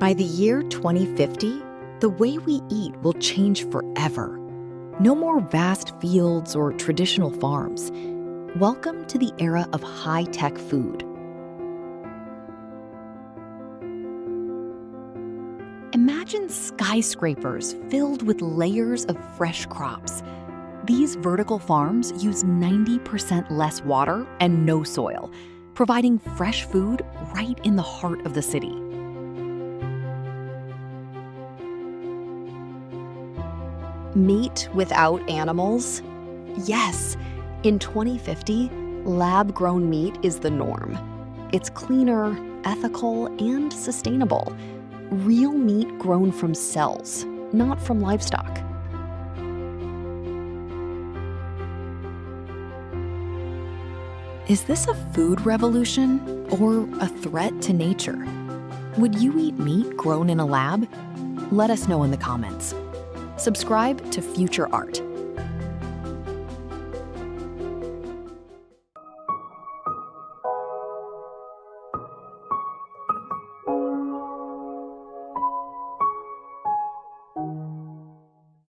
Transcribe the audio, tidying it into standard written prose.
By the year 2050, the way we eat will change forever. No more vast fields or traditional farms. Welcome to the era of high-tech food. Imagine skyscrapers filled with layers of fresh crops. These vertical farms use 90% less water and no soil, providing fresh food right in the heart of the city. Meat without animals? Yes. In 2050, lab-grown meat is the norm. It's cleaner, ethical, and sustainable. Real meat grown from cells, not from livestock. Is this a food revolution or a threat to nature? Would you eat meat grown in a lab? Let us know in the comments. Subscribe to Future Art.